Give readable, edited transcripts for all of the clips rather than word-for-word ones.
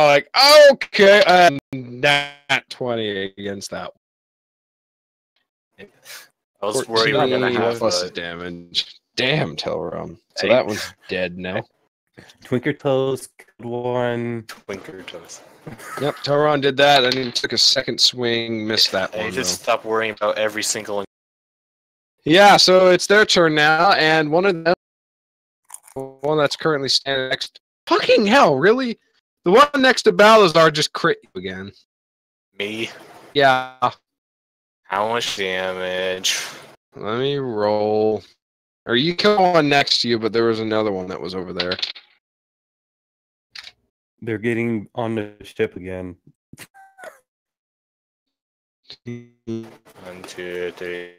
like, okay, nat 20 against that. I was worried we were gonna have plus damage. Damn, Telrum. So that one's dead now. Twinker Toes killed one. Twinker Toes. Yep, Telron did that, and he took a second swing, missed that one. I just stopped worrying about every single. Yeah, so it's their turn now, and one of them, one that's currently standing next. Fucking hell, really? The one next to Balazar just crit you again. Me? Yeah. How much damage? Let me roll. Or you killed one next to you, but there was another one that was over there. They're getting on the ship again. 1, 2, 3.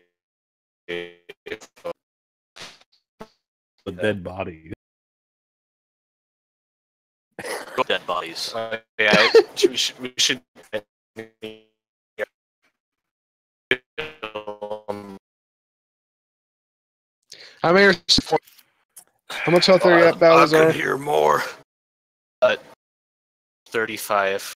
The dead body. Dead bodies. Yeah, we should. How much health are you at, Balazar? I could hear more. 35.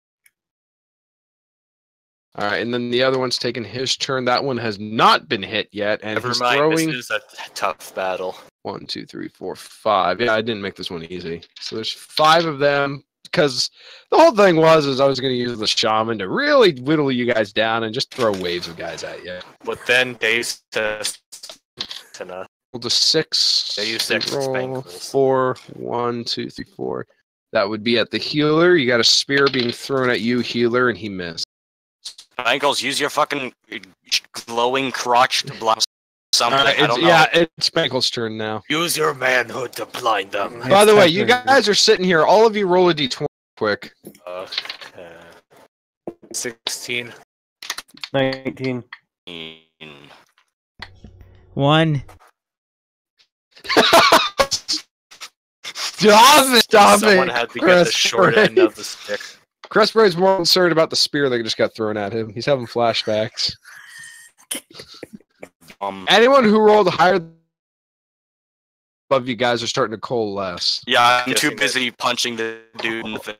Alright, and then the other one's taking his turn. That one has not been hit yet, and Never he's mind, throwing... this is a tough battle. 1, 2, 3, 4, 5. Yeah, I didn't make this one easy. So there's 5 of them, because the whole thing was I was going to use the shaman to really whittle you guys down and just throw waves of guys at you. But then Dave's to Roll to 6. They use 6 roll spankles. 4. 1, 2, 3, 4. That would be at the healer. You got a spear being thrown at you, healer, and he missed. Spankles, use your fucking glowing crotch to block something. I don't know. Yeah, it's Spankle's turn now. Use your manhood to blind them. By the way, you guys are sitting here. All of you roll a d20 quick. 16. 19. 1. Stop Someone it! had to get the short end of the stick. Crestbraid's more concerned about the spear that just got thrown at him. He's having flashbacks. Anyone who rolled higher above you guys are starting to coalesce. Yeah, I'm too busy punching the dude in the face.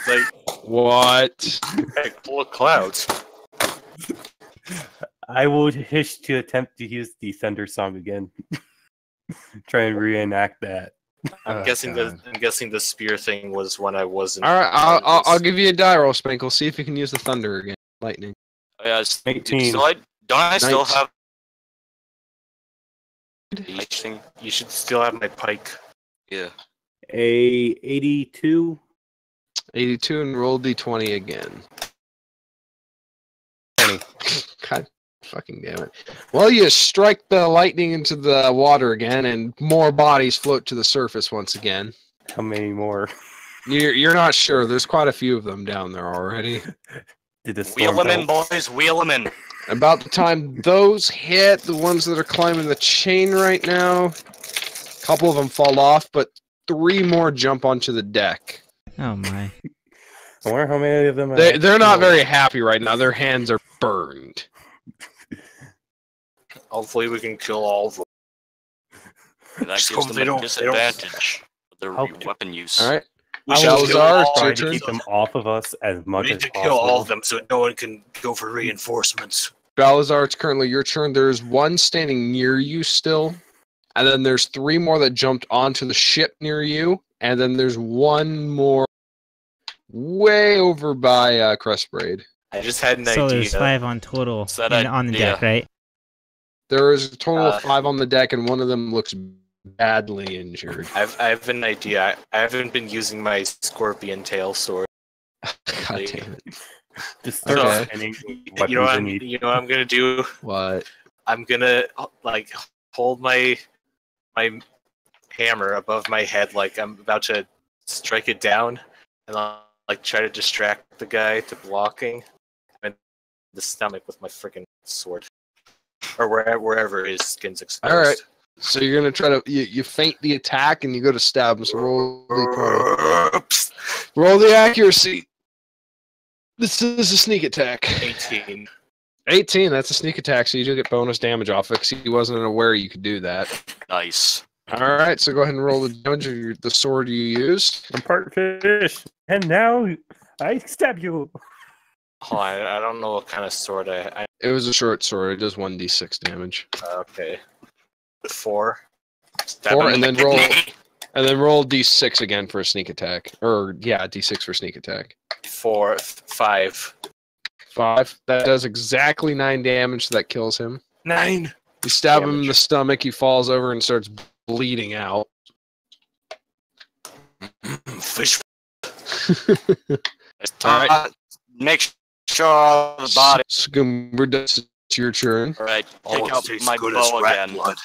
Like, what? Like full of clouds. I would wish to attempt to use the Thunder song again. Try and reenact that. I'm guessing the spear thing was when I wasn't. All right, I'll give you a die roll, Spankle. See if you can use the thunder again. Lightning. Yeah, 18. don't I still have? You should still have my pike. Yeah. A 82. 82 and roll d20 again. 20. God fucking damn it. Well, you strike the lightning into the water again, and more bodies float to the surface once again. How many more? You're not sure. There's quite a few of them down there already. Wheel them in, boys. Wheel them in. About the time those hit, the ones that are climbing the chain right now, a couple of them fall off, but 3 more jump onto the deck. Oh my. I wonder how many of them They're not very happy right now. Their hands are burned. Hopefully we can kill all of them. And that gives them a disadvantage with their weapon use. All right. We should Balazar, kill try to keep them off of us as much We as need to possible. kill all of them so no one can go for reinforcements. Balazar, it's currently your turn. There's one standing near you still, and then there's 3 more that jumped onto the ship near you, and then there's 1 more way over by Crestbraid. I just had an So idea. there's 5 on total on the deck, right? There is a total of 5 on the deck, and one of them looks badly injured. I have an idea. I haven't been using my scorpion tail sword. God damn it. Just start Okay. spinning You know weapons what I'm gonna do? What? I'm gonna like hold my hammer above my head like I'm about to strike it down, and I'll like try to distract the guy to blocking, and the stomach with my freaking sword, or wherever his skin's exposed. All right. So you're gonna try to you feint the attack and you go to stab him. So roll the accuracy. This is a sneak attack. 18. 18. That's a sneak attack. So you do get bonus damage off it because he wasn't aware you could do that. Nice. Alright, so go ahead and roll the damage of the sword you used. I'm part fish, and now I stab you. Oh, I don't know what kind of sword I It was a short sword. It does 1d6 damage. okay. 4. 4, and then roll d6 again for a sneak attack. Or yeah, d6 for sneak attack. 4, 5. 5. That does exactly 9 damage, so that kills him. 9. You stab him in Damage. the stomach, he falls over and starts bleeding out. Fish. Alright. Make sure the body. Scoober, it's your turn. Alright, Oh, take out tastes my good as bow rat again. blood.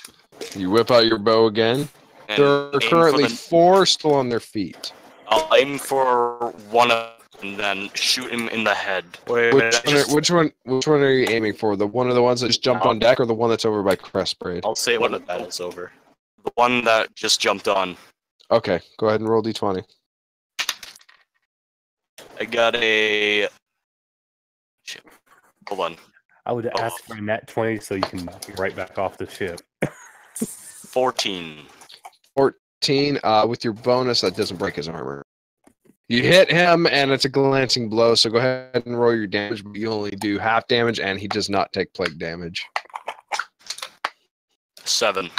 You whip out your bow again. And There are aim currently for 4 still on their feet. I'll aim for one of them and then shoot him in the head. Wait a minute. Which one are you aiming for? The one of the ones that just jumped on deck, or the one that's over by Crest Braid? I'll say it when the battle's over. The one that just jumped on. Okay, go ahead and roll d20. I got a... Shit. Hold on. I would ask for a nat 20 so you can knock me right back off the ship. 14. 14. With your bonus, that doesn't break his armor. You hit him, and it's a glancing blow, so go ahead and roll your damage, but you only do half damage, and he does not take plague damage. 7.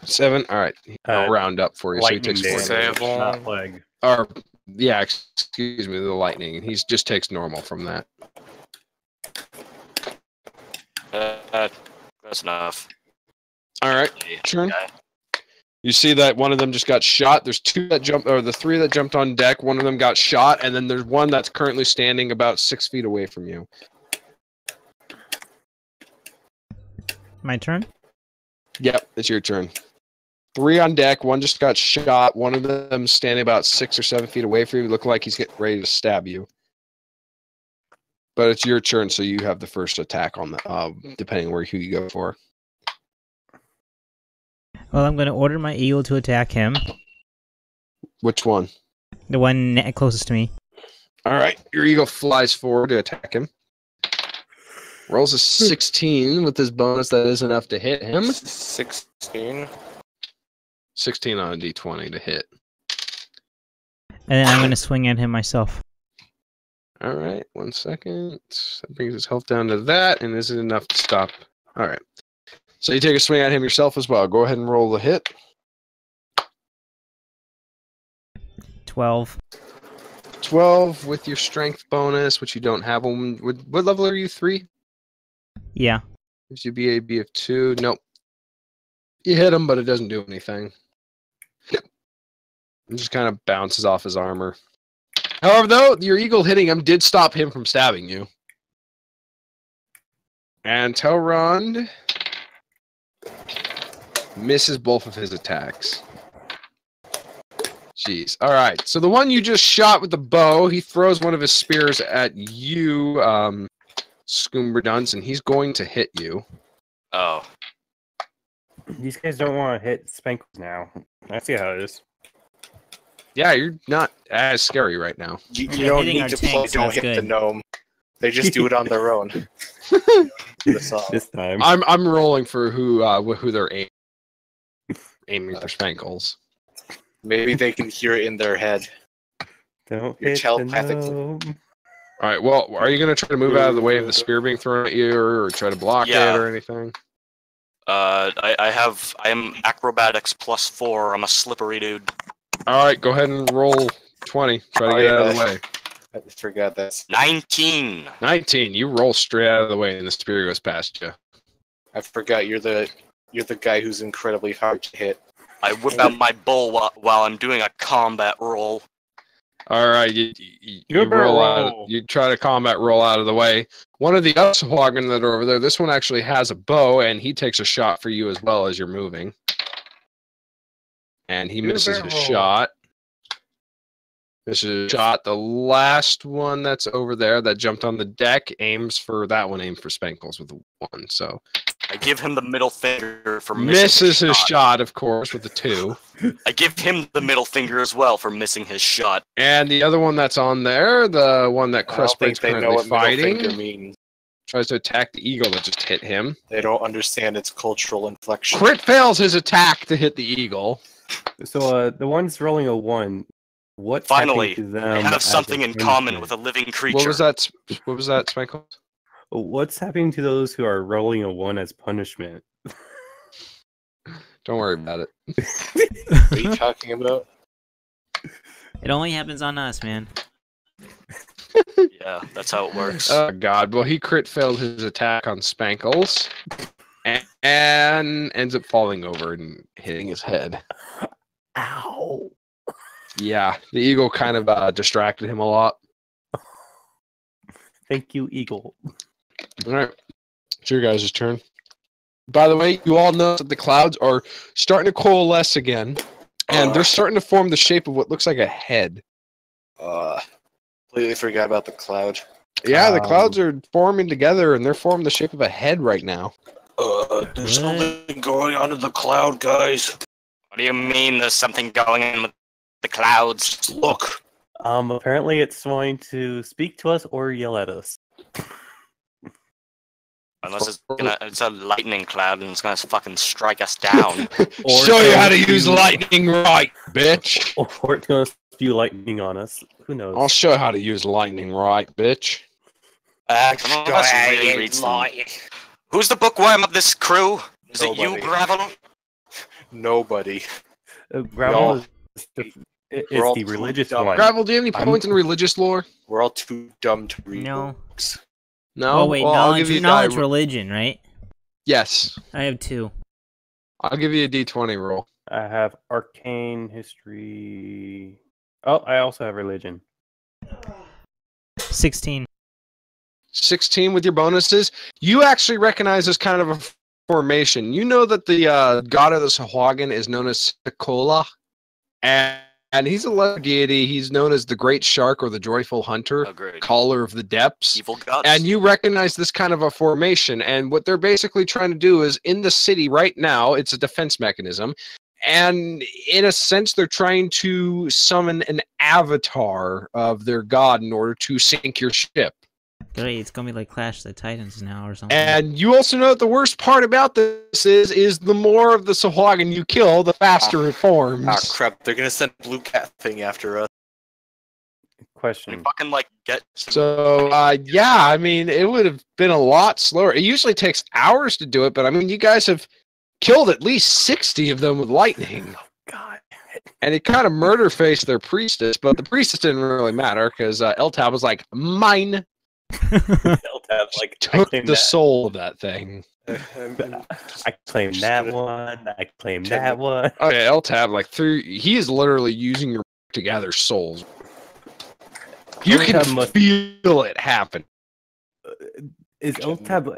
7? Alright, I'll round up for you, so he Lightning takes 4 damage, damage. not plague. Or, yeah, excuse me, the lightning, and he just takes normal from that. That's enough. Alright, turn. You see that one of them just got shot. There's 2 that jumped, or the 3 that jumped on deck. One of them got shot, and then there's one that's currently standing about 6 feet away from you. My turn? Yep, it's your turn. 3 on deck. 1 just got shot. One of them standing about 6 or 7 feet away from you. Look like he's getting ready to stab you. But it's your turn, so you have the first attack on the, depending where who you go for. Well, I'm going to order my eagle to attack him. Which one? The one closest to me. All right, your eagle flies forward to attack him. Rolls a 16 with his bonus. That is enough to hit him. 16. 16 on a d20 to hit. And then I'm going to swing at him myself. All right, 1 second. That brings his health down to that, and is it enough to stop? All right. So you take a swing at him yourself as well. Go ahead and roll the hit. 12. 12 with your strength bonus, which you don't have. What level are you? 3? Yeah. Gives you BAB of 2. Nope. You hit him, but it doesn't do anything. It just kind of bounces off his armor. However, though, your eagle hitting him did stop him from stabbing you. And Telrond misses both of his attacks. Jeez. All right. So the one you just shot with the bow, he throws one of his spears at you, Scoomberdunce, and he's going to hit you. Oh. These guys don't want to hit Spankles now. I see how it is. Yeah, you're not as scary right now. You They're don't hitting need our to tanks, don't that's hit the good. gnome. They just do it on their own. This time. I'm rolling for who they're aiming for Spankles. Maybe they can hear it in their head. Don't You're hit the telepathically- gnome. All right. Well, are you going to try to move out of the way of the spear being thrown at you, or try to block Yeah. it, or anything? I am acrobatics +4. I'm a slippery dude. All right. Go ahead and roll 20. Try to get out of the way. I forgot that. 19. 19. You roll straight out of the way, and the spear goes past you. I forgot you're the guy who's incredibly hard to hit. I whip out my bow while I'm doing a combat roll. All right. You Good roll out. roll. You try to combat roll out of the way. One of the other Swagman that are over there. This one actually has a bow, and he takes a shot for you as well as you're moving. And he misses his shot. Misses a shot. The last one that's over there that jumped on the deck aims for that one. Aimed for Spankles with a 1. So I give him the middle finger for missing misses his shot, of course, with a 2. I give him the middle finger as well for missing his shot. And the other one that's on there, the one that I don't Crest think Braid's they know currently what middle finger fighting, means. tries to attack the eagle that just hit him. They don't understand its cultural inflection. Crit fails his attack to hit the eagle. So the one's rolling a 1. What's Finally, happening to them they have as something a in common punishment? with a living creature. What was that? What was that, Michael? What's happening to those who are rolling a 1 as punishment? Don't worry about it. What are you talking about? It only happens on us, man. Yeah, that's how it works. Oh God! Well, he crit failed his attack on Spankles, and ends up falling over and hitting his head. Ow! Yeah, the eagle kind of distracted him a lot. Thank you, Eagle. All right, it's your guys' turn. By the way, you all know that the clouds are starting to coalesce again, and they're starting to form the shape of what looks like a head. Completely forgot about the cloud. Yeah, the clouds are forming together, and they're forming the shape of a head right now. There's something going on in the cloud, guys. What do you mean there's something going on with the clouds? Look. Apparently it's going to speak to us or yell at us. Unless it's a lightning cloud and it's gonna fucking strike us down. Or Show you how to it's use going lightning right, bitch. Or it's going to spew lightning on us. Who knows? I'll show you how to use lightning right, bitch. Some of us really read some- Who's the bookworm of this crew? Is it you, Nobody. Gravel? Nobody. Gravel is We're all the religious dumb. one. Gravel, do you have any points in religious lore? We're all too dumb to read No. books. No. Oh wait, Well, I'll give you knowledge, a religion, right? Yes, I have 2. I'll give you a D20 roll. I have arcane history. Oh, I also have religion. 16. 16 with your bonuses. You actually recognize this kind of a formation. You know that the god of the Sahuagin is known as Sekola, and he's a lesser deity. He's known as the Great Shark or the Joyful Hunter, Agreed. Caller of the Depths. Evil gods. And you recognize this kind of a formation. And what they're basically trying to do is in the city right now, it's a defense mechanism. And in a sense, they're trying to summon an avatar of their god in order to sink your ship. Great, it's gonna be like Clash of the Titans now or something. And you also know that the worst part about this is the more of the Sahuagin you kill, the faster it forms. Ah, crap. They're gonna send Blue Cat thing after us. We Question. fucking like get some- So, yeah, I mean, it would have been a lot slower. It usually takes hours to do it, but I mean, you guys have killed at least 60 of them with lightning. God. And it kind of murder faced their priestess, but the priestess didn't really matter because Eltab was like, mine. Like, Took the soul of that thing. I claim that one. I claim that one. Oh yeah, Eltab like he is literally using your to gather souls. You can Eltab must- feel it happen. Is Eltab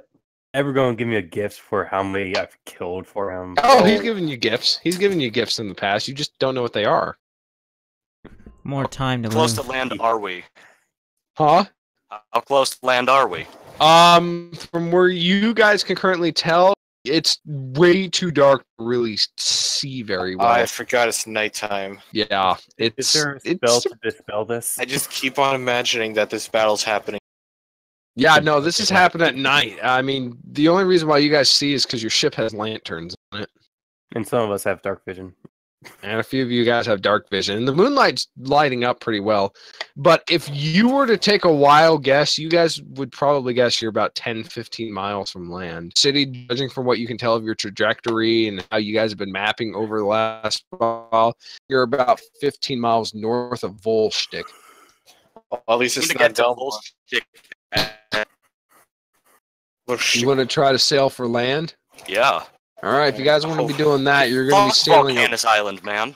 ever going to give me a gift for how many I've killed for him? Oh, he's giving you gifts. He's given you gifts in the past. You just don't know what they are. More time to close live. to land are we? Huh? How close to land are we? From where you guys can currently tell, it's way too dark to really see very well. I forgot it's nighttime. Yeah, Is it's there a spell it's to dispel this? I just keep on imagining that this battle's happening. yeah. No, this is happening at night. I mean, the only reason why you guys see is because your ship has lanterns on it, And some of us have dark vision. and a few of you guys have dark vision. And the moonlight's lighting up pretty well. But if you were to take a wild guess, you guys would probably guess you're about 10, 15 miles from land. City, judging from what you can tell of your trajectory and how you guys have been mapping over the last while, you're about 15 miles north of Volstick. Well, at least We it's need to not get to Belmont. Volstick. You want to try to sail for land? Yeah. All right, if you guys want to be doing that, you're going to be Fuck sailing. Volcanus Island, man.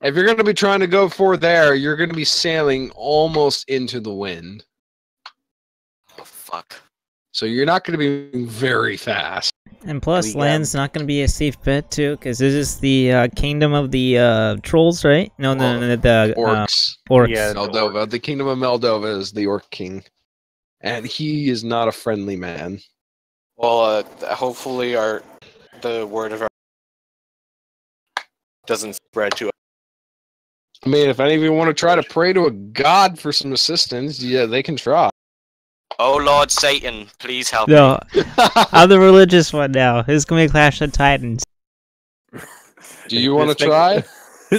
If you're going to be trying to go for there, you're going to be sailing almost into the wind. Oh, fuck. So you're not going to be moving very fast. And plus, We got- land's not gonna be a safe bet too, because this is the kingdom of the trolls, right? No, the Orcs. orcs. Yeah. Moldova. The kingdom of Moldova is the Orc King. And he is not a friendly man. Well, hopefully the word of our doesn't spread to us. I mean, if any of you want to try to pray to a god for some assistance, yeah, they can try. Oh Lord Satan, please help me. No, I'm the religious one now. Who's gonna be Clash of Titans? Do you want to try?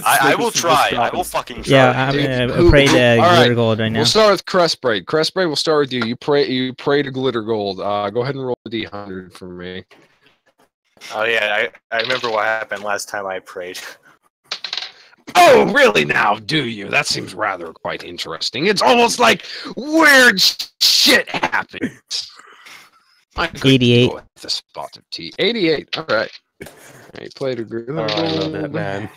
I will try. I will fucking try. Yeah, I'm gonna pray to All right, Glitter Gold right now. We'll start with Crestbraid. Crestbraid, we'll start with you. You pray to Glitter Gold. Go ahead and roll the D100 for me. Oh yeah, I remember what happened last time I prayed. Oh, really now, do you? That seems rather quite interesting. It's almost like weird shit happened. 88. Go with the spot of tea. 88. All right. He played a Glitter Gold. I love that man.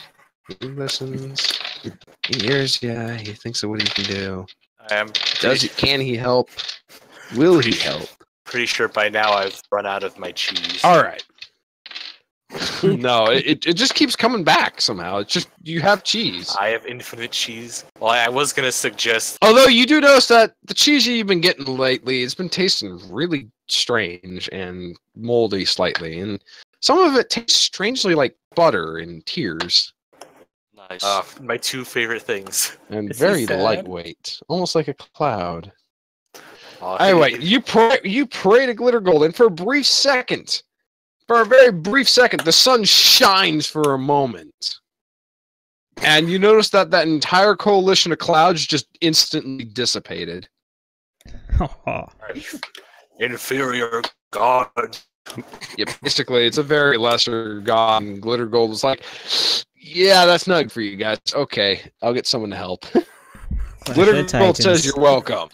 He listens. He hears ya. He thinks of what he can do. I am Can he help? Will he help? pretty sure by now I've run out of my cheese. All right. No, it just keeps coming back somehow. It's just you have cheese. I have infinite cheese. Well, I was gonna suggest. Although you do notice that the cheese you've been getting lately, it's been tasting really strange and moldy slightly, and some of it tastes strangely like butter and tears, Nice. My two favorite things. and Is he very sad? lightweight, almost like a cloud. Oh, Anyway, you pray to Glitter Gold, and for a very brief second, the sun shines for a moment. And you notice that entire coalition of clouds just instantly dissipated. inferior god. Yeah, basically, it's a very lesser god, and Glitter Gold was like, yeah, that's not good for you guys. Okay, I'll get someone to help. Glitter Gold says you're welcome.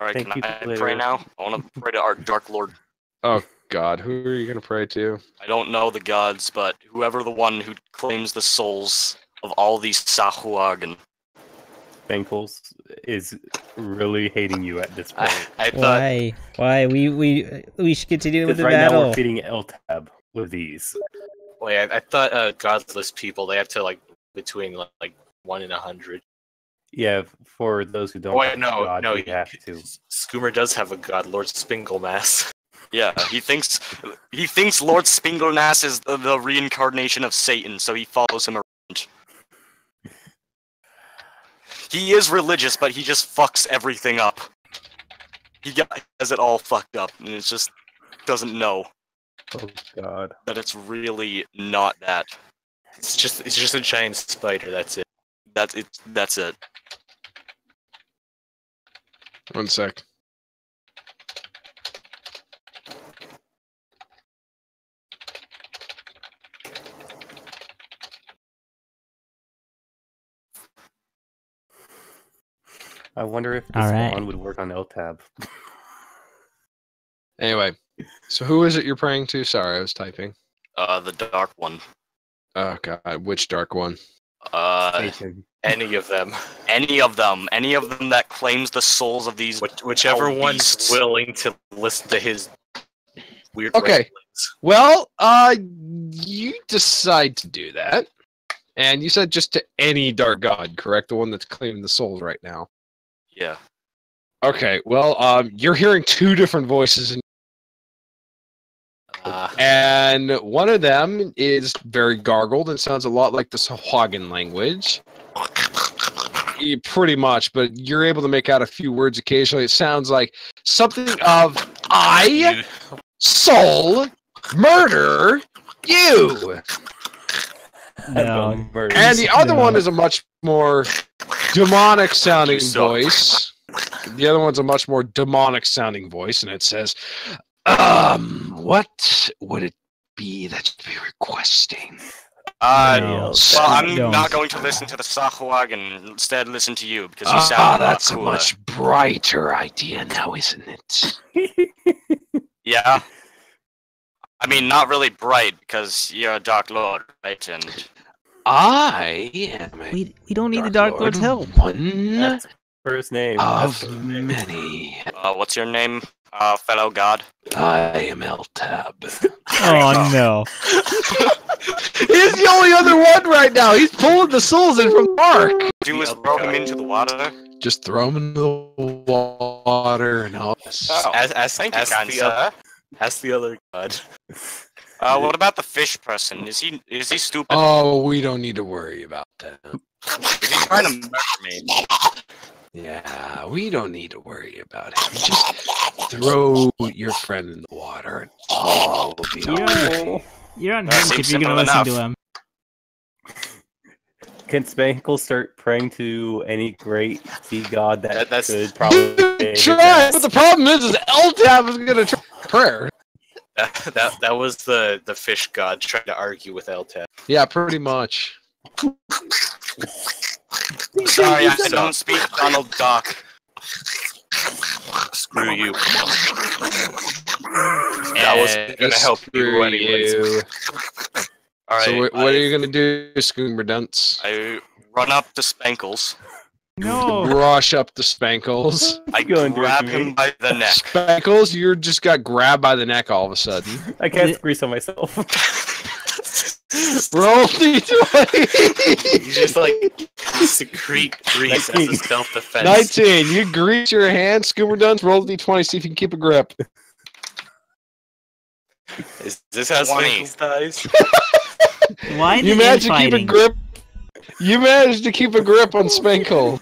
Alright, Thank you, can I Glitter. pray now? I want to pray to our Dark Lord. Oh, God, who are you going to pray to? I don't know the gods, but whoever the one who claims the souls of all these Sahuagin. Bankles is really hating you at this point. I thought Why? We should continue with Because the right now battle. we're feeding L-Tab with these. wait, I thought godless people they have to like between like 1 and 100. Yeah, for those who don't Oh wait, know no, God, no, we have to. Skoomer does have a god, Lord Spinglemass. Yeah, he thinks Lord Spinglenass is the reincarnation of Satan, so he follows him around. He is religious, but he just fucks everything up. Has it all fucked up, and it just doesn't know Oh God. that it's really not that. It's just a giant spider. That's it. That's it. One sec. I wonder if this Alright. wand would work on L-Tab. Anyway, so who is it you're praying to? Sorry, I was typing. The dark one. Oh, God, which dark one? Satan. Any of them, Any of them that claims the souls of these. whichever foul one's beasts. willing to listen to his weird. Okay. ramblings. Well, you decide to do that. And you said just to any dark god, correct? The one that's claiming the souls right now. Yeah. Okay, well, you're hearing two different voices, and one of them is very gargled and sounds a lot like the Sahuagin language. Pretty much, but you're able to make out a few words occasionally. It sounds like something of I, soul, murder, you. No. And the other No. one is a much more demonic sounding You suck. voice. The other one's a much more demonic sounding voice, and it says, what would it be that you'd be requesting? No. Well, I'm Don't. not going to listen to the Sahuagin. Instead, listen to you because you sound a lot That's a cooler. much brighter idea now, isn't it? Yeah. I mean, not really bright because you're a Dark Lord, right? And I am a We don't need the Dark Lord's help. One That's first name. of That's- many. what's your name, fellow god? I am L-Tab. Oh no. He's the only other one right now. He's pulling the souls in from Mark. Do is throw him into the water. Just throw him in the water and all this. Oh, As thank you, as kind the sir. other, as the other god. What about the fish person? Is he stupid? Oh, we don't need to worry about that. Is he trying to murder me? Yeah, we don't need to worry about him. Just throw your friend in the water and all will be alright. You're on That him seems if you're gonna simple listen to enough. him. Can Spankle start praying to any great sea god that That's- could probably save his Try, ass? but the problem is LTAB is gonna try prayer. That was the fish god trying to argue with Eltab. Yeah, pretty much. Sorry, I don't speak Donald Duck. Screw you. That wasn't gonna help you anyways. All right. So what are you gonna do, Scoomer Dunce? I run up to Spankles. No. Rush up the Spankles. I Go and do it grab to him me. by the neck. Spankles, you just got grabbed by the neck all of a sudden. I can't grease on myself. Roll D20. You just like secrete grease as a self-defense. 19. You grease your hand, Scoomer Dunce. Roll D20. See if you can keep a grip. Is this how 20. Spankles dies? Why You the managed to keep a infighting? grip. You managed to keep a grip on Spankle.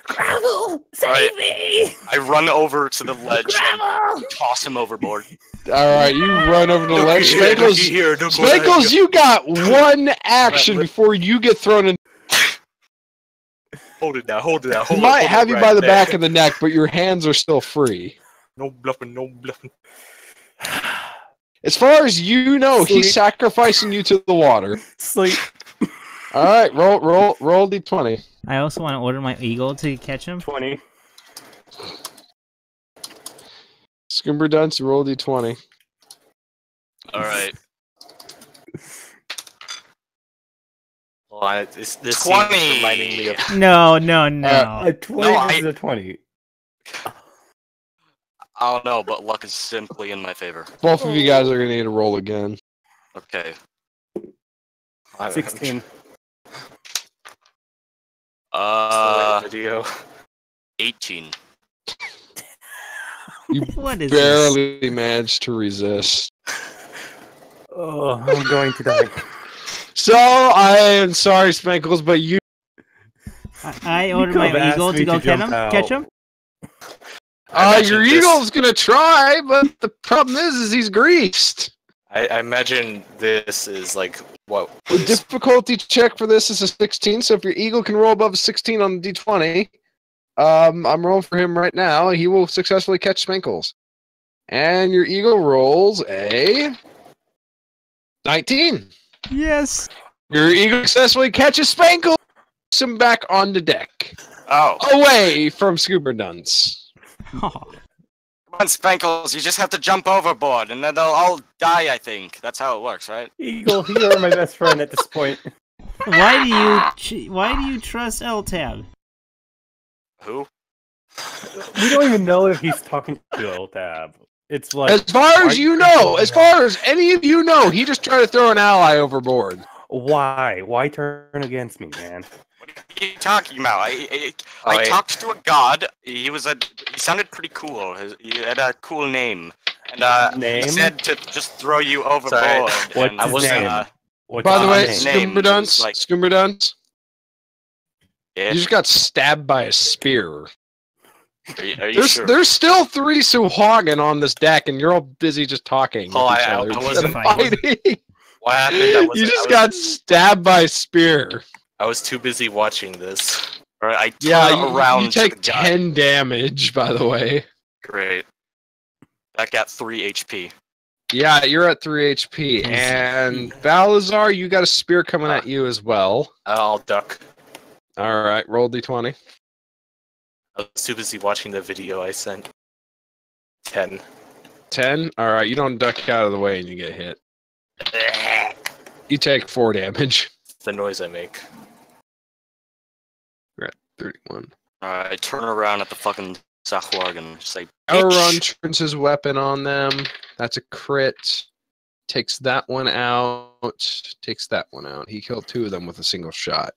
Gravel, Alright. me! I run over to the ledge and toss him overboard. All right, you run over to the ledge. Spankles, Here, Spankles, you got one action before you get thrown in. Hold it now, hold it now. He might have you by the back of the neck, but your hands are still free. No bluffing, no bluffing. As far as you know, he's Sleep. sacrificing you to the water. Sleep. All right, roll D20. I also want to order my eagle to catch him. 20. Scoomer Dunce, roll D20. Alright. Well, this 20. seems reminding me of No. A 20 No, is a 20. I don't know, but luck is simply in my favor. Both of you guys are going to need to roll again. Okay. 16. Video. 18. What is this? Barely managed to resist. Oh, I'm going to die. So, I am sorry, Spankles, but you... I ordered could've my asked eagle me to go to jump out. catch him. I your imagine this- eagle's going to try, but the problem is he's greased. I imagine this is like what The difficulty check for this is a 16, so if your eagle can roll above a 16 on the D20, I'm rolling for him right now. He will successfully catch Spankles. And your eagle rolls a 19. Yes. Your eagle successfully catches Spankles, puts him back on the deck, Oh. away from Scuba Dunce. Oh. Come on, Spankles, you just have to jump overboard, and then they'll all die, I think. That's how it works, right? Eagle, you are my best friend at this point. Why do you trust LTAB? Who? We don't even know if he's talking to LTAB. It's like... As far as why you do know, as far as any of you know, he just tried to throw an ally overboard. Why? Why turn against me, man? What are you talking about? I wait. talked to a god. He sounded pretty cool. He had a cool name. And Name? he said to just throw you overboard. Sorry. And What's I his wasn't. name? What's By the his way, name? name Scuba Dunce, was like- Scuba Dunce, Yeah. you just got stabbed by a spear. Are you sure? There's still 3 Suhagen on this deck, and you're all busy just talking Oh, with each I other wasn't instead of fighting. What happened? You just got stabbed by a spear. I was too busy watching this. All right, I turn Yeah, around you to take the guy. 10 damage, by the way. Great. That got 3 HP. Yeah, you're at 3 HP. And Balazar, you got a spear coming at you as well. I'll duck. Alright, roll D20. I was too busy watching the video I sent. 10. 10? Alright, you don't duck out of the way and you get hit. You take 4 damage. The noise I make. You're at 31. Alright, I turn around at the fucking Sahwarg and say, Elrond "Bitch!" turns his weapon on them. That's a crit. Takes that one out. Takes that one out. He killed 2 of them with a single shot.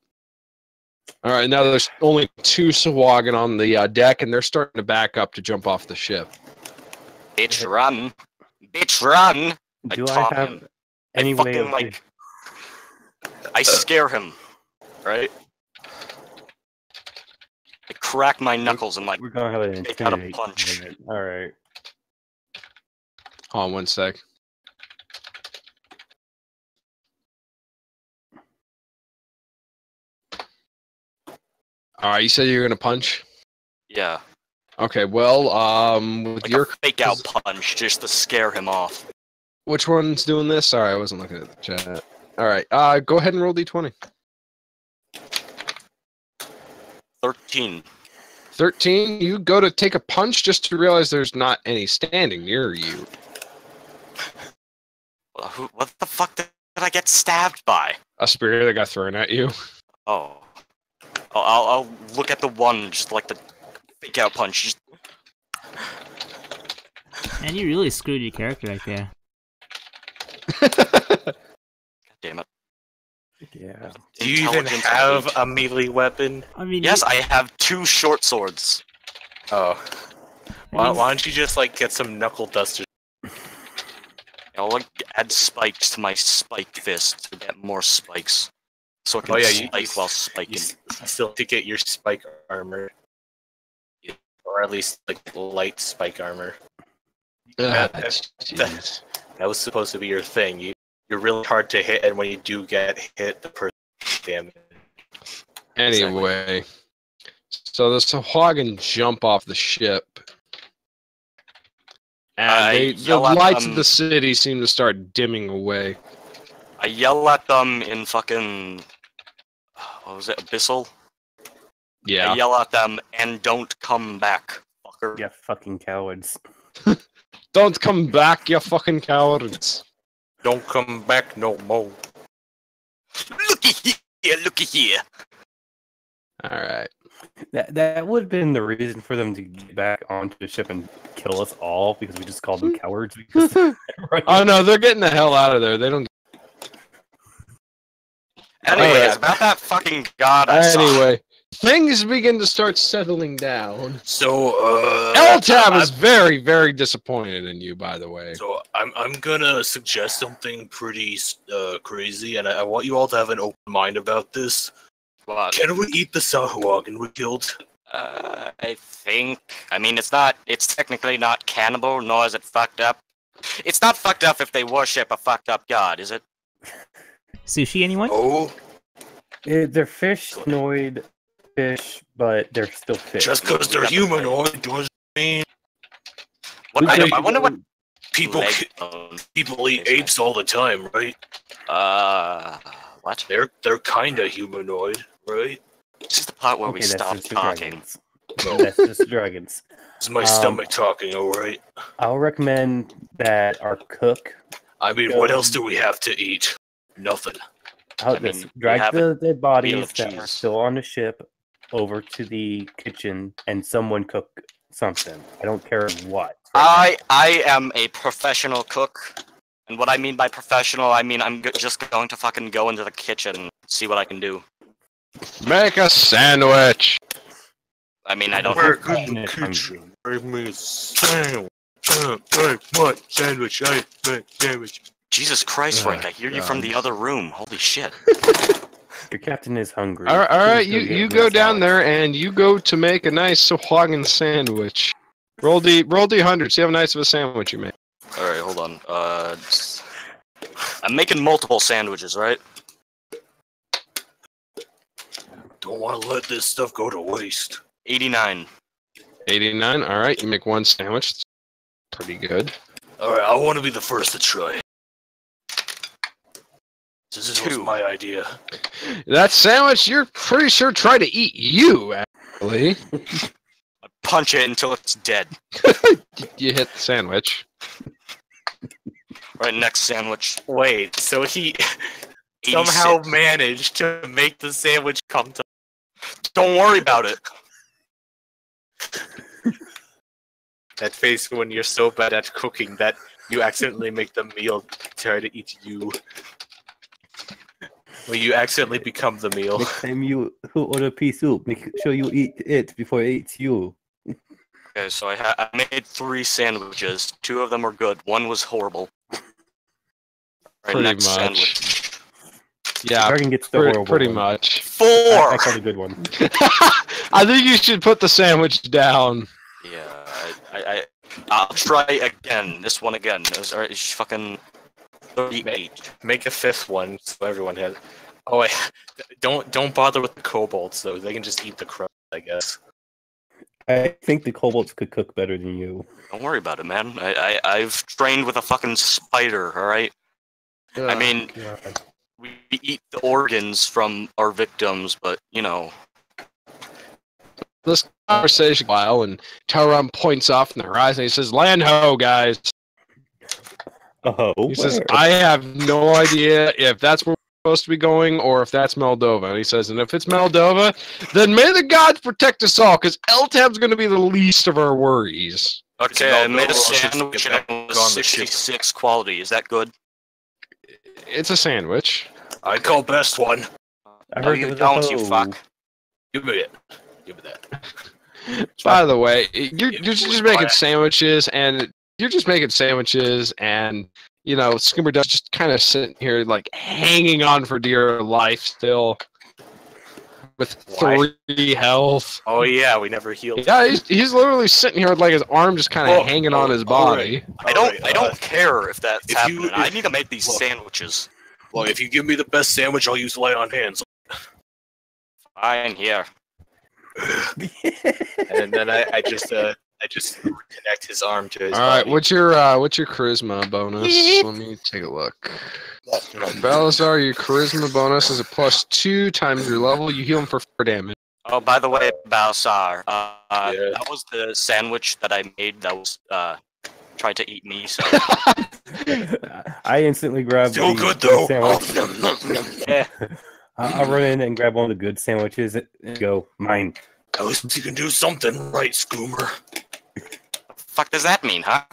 Alright, now there's only 2 Sahuagin on the deck, and they're starting to back up to jump off the ship. Bitch, run! Bitch, run! Do I taunt have him. any I way fucking, of... like... I scare him. Right? I crack my knuckles and like We're gonna have an take out a intimidate. punch. All right. Hold on 1 sec. All right, you said you were gonna punch. Yeah, Okay, well, with like your a fake out punch just to scare him off. which one's doing this? Sorry, I wasn't looking at the chat. All right, go ahead and roll d20. 13. 13. You go to take a punch just to realize there's not any standing near you. What the fuck did I get stabbed by? A spear that got thrown at you. Oh. I'll look at the one, just like the fake out punch. Just... Man, you really screwed your character right there. God damn it. Yeah. Do you even Intelligence have 8. a melee weapon? I mean, Yes, I have 2 short swords. Oh. Why don't you just like get some knuckle dusters? I'll like add spikes to my spike fist to get more spikes. So I can Oh, yeah, spike while You spiking. still to get your spike armor. Or at least like light spike armor. Jeez. That was supposed to be your thing. You're really hard to hit, and when you do get hit, the person damage. Anyway, so the Sahuagin jump off the ship. And the yell at lights them. of the city seem to start dimming away. I yell at them in fucking... What was it? Abyssal? Yeah. I yell at them and don't come back, fucker. Yeah, fucking cowards. Don't come back, you fucking cowards. Don't come back no more. Looky here, looky here. Alright. That would have been the reason for them to get back onto the ship and kill us all because we just called them cowards. Because Oh no, they're getting the hell out of there. They don't. Anyways, Alright. about that fucking god I saw. Anyway, things begin to start settling down. So, L-Tab is very, very disappointed in you, by the way. So I'm gonna suggest something pretty crazy, and I want you all to have an open mind about this. What? Can we eat the Sahuagin we killed? I think. I mean, it's technically not cannibal, nor is it fucked up. It's not fucked up if they worship a fucked up god, is it? Sushi, anyone? Oh, they're fish-noid fish, but they're still fish. just because they're humanoid doesn't mean What, I wonder what people leg people eat apes all the time, right? what? They're kind of humanoid, right? This is the part where Okay, we that's stop just the talking. dragons. That's just dragons. It's my stomach talking, all right. I'll recommend that our cook I mean, what else do we have to eat? Nothing. drag have the dead meal bodies of that are cheese. still on the ship over to the kitchen and someone cook something. I don't care what. I am a professional cook. And what I mean by professional, I mean I'm just going to fucking go into the kitchen and see what I can do. Make a sandwich. I mean, I don't Work have... in the kitchen. Bring me a sandwich. What sandwich? I make sandwich. Jesus Christ, Frank, I hear you from the other room. Holy shit. Your captain is hungry. All right, Please go get you him go a down salad. there and you go to make a nice Sahuagin sandwich. Roll D100. See how nice of a sandwich you make. Alright, hold on. I'm making multiple sandwiches, right? Don't want to let this stuff go to waste. 89. 89. All right, you make one sandwich. It's pretty good. Alright, I want to be the first to try. This was 2. my idea. That sandwich, you're pretty sure tried to eat you, actually. I punch it until it's dead. You hit the sandwich. Right, next sandwich. Wait, so he 86. somehow managed to make the sandwich come to... Don't worry about it. That face when you're so bad at cooking that you accidentally make the meal try to eat you. When you accidentally become the meal. Next time you order pea soup, make sure you eat it before it eats you. Okay, so I made 3 sandwiches. 2 of them were good. 1 was horrible. Right, Pretty next much. sandwich. Yeah, Dragon gets the horrible pretty one. much. 4. I called a good one. I think you should put the sandwich down. Yeah, I'll try again. This one again. It's fucking 38. Make a 5th one so everyone has. Oh wait, don't bother with the kobolds though. They can just eat the crust, I guess. I think the kobolds could cook better than you. Don't worry about it, man. I've trained with a fucking spider. All right. I mean, God. we eat the organs from our victims, but you know. This conversation while and Tauron points off in the horizon. He says, "Land ho, guys." Oh, He says, where? "I have no idea if that's where we're supposed to be going or if that's Moldova." And he says, "And if it's Moldova, then may the gods protect us all, because Eltab's going to be the least of our worries." Okay, I made a Moldova, sandwich get and back it was on the ship. 66 quality. Is that good? It's a sandwich. I call best one. I No, heard it you was a don't, you hoe. fuck. Give me it. Give me that. By the way, you're just making sandwiches, and you know, Skimmer Duck's just kind of sitting here like hanging on for dear life still, with Why? 3 health. Oh yeah, we never healed. Yeah, he's literally sitting here with like his arm just kind of hanging on his body. I don't care if that's if happening. you- I need to make these look. sandwiches. Well, if you give me the best sandwich, I'll use light on hands. Fine, here. And then I just connect his arm to his All right, body. what's your charisma bonus? Let me take a look. Balazar, your charisma bonus is a +2 times your level. You heal him for 4 damage. Oh, by the way, Balsar, Yeah. that was the sandwich that I made that was tried to eat me, so... I instantly grabbed Still the good though. sandwich. Yeah. I'll run in and grab one of the good sandwiches and go, mine. At least you can do something right, Scoomer. Fuck does that mean, huh?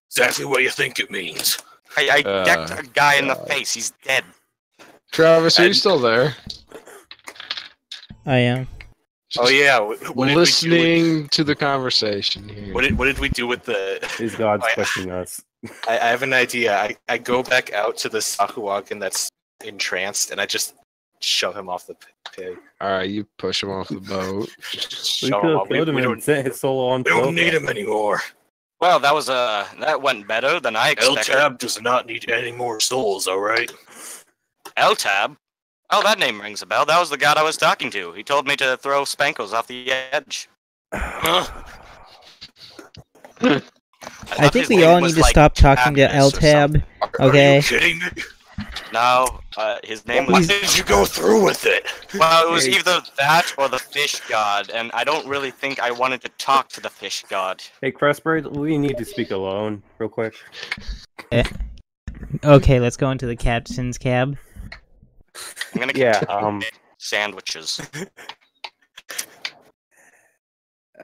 Exactly what you think it means. I decked a guy in the God. face. He's dead. Travis, are you And- still there? I am. Oh yeah, what did we do Listening to the conversation here. with, what did we do with the? Is God's I- questioning us? I have an idea. I go back out to the Sakuagan that's entranced, and I just shove him off the pig. All right, you push him off the boat. We Shove could him have off. We killed him and don't, sent his soul on. we don't Toka. need him anymore. Well, that went better than I expected. Eltab does not need any more souls. All right. Eltab? Oh, that name rings a bell. That was the god I was talking to. He told me to throw Spankles off the edge. Huh? I thought think his we name all was, need to like, stop talking to Happiness or something. Eltab. Are Okay. you kidding me? No, his name Why was... did you go through with it? Well, it was Hey. either that or the fish god, and I don't really think I wanted to talk to the fish god. Hey, Crestbird, we need to speak alone, real quick. Okay, let's go into the captain's cab. I'm gonna Yeah, get sandwiches.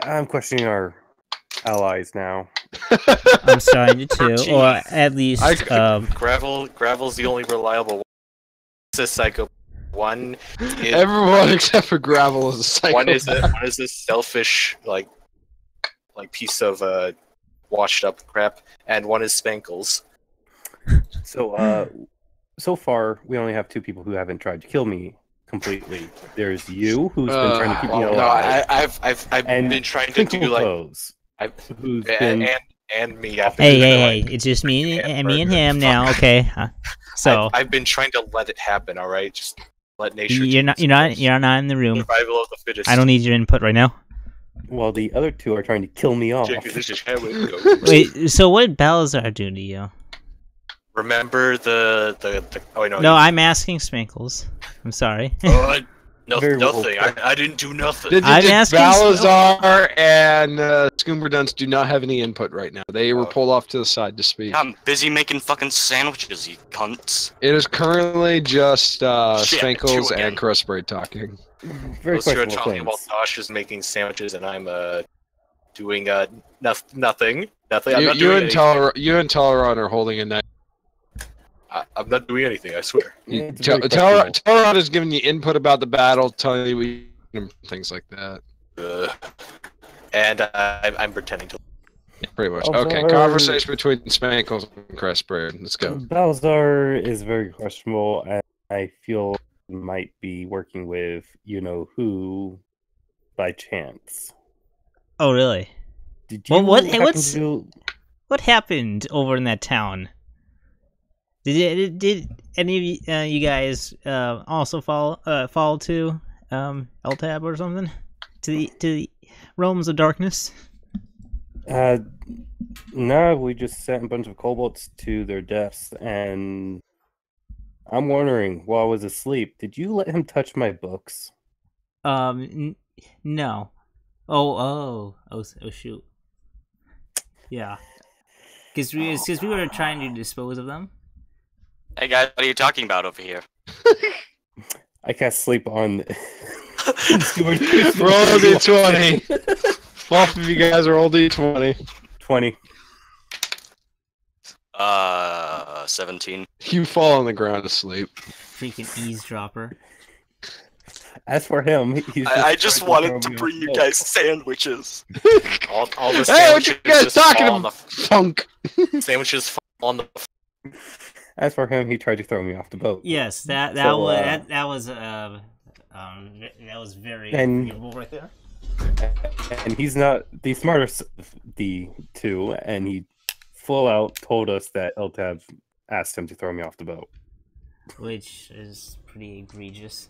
I'm questioning our allies now. I'm starting to, Chief. or at least, Gravel's the only reliable one. It's a psycho. One is Everyone except for Gravel is a psycho. one is a selfish like piece of washed up crap, and one is Spankles. So, so far, we only have 2 people who haven't tried to kill me completely. There's you, who's been trying to keep me well, alive. I've and been trying to Twinkle do like Toes, I've, who's been... and me after. hey, it's just me and him now. Okay, so I've been trying to let it happen. All right, just let nature. you're take not its in the room. survival of the fittest. I don't need your input right now. Well, the other 2 are trying to kill me off. This is how it goes. Wait, so what did Balazar do to you? Remember the oh no. No, I'm asking Spankles. I'm sorry. Very well Nothing. I didn't do nothing. I'm asking- Balazar and Scoomberdunce do not have any input right now. They were Oh. pulled off to the side to speak. I'm busy making fucking sandwiches, you cunts. It is currently just Shit, Spankles two again. and Crustbraid talking. Very Those two are questionable talking while things. Tosh is making sandwiches, and I'm doing nothing. Nothing. I'm You, not you doing and anything. you and Teleron are holding a knife. I'm not doing anything. I swear. Yeah, it's very Teleron questionable. is giving you input about the battle, telling you things like that. And I'm pretending to. Pretty much. Balthazar- Okay, conversation between Spankles and Crestbraid. Let's go. Balthazar is very questionable, and I feel might be working with you-know-who by chance. Oh, really? Did Well, you what- happen what's- to... What happened over in that town? Did any of you guys also fall to LTAB or something to the realms of darkness? No, we just sent a bunch of kobolds to their deaths, and I'm wondering, while I was asleep, did you let him touch my books? No. Oh, shoot. Yeah. Because we were trying to dispose of them. Hey guys, what are you talking about over here? I can't sleep on... Roll a d20. Both of you guys roll d20. 20. 17. You fall on the ground asleep. Freaking eavesdropper. As for him, he's I just trying wanted to throw me bring off you the guys sandwiches. All the Hey, what you sandwiches guys just talking fall on about? the Funk. sandwiches fall on the. boat. As for him, he tried to throw me off the boat. Yes, that So, was very And- agreeable right there. And he's not the smartest of the two, and he full out told us that LTAB asked him to throw me off the boat. Which is pretty egregious.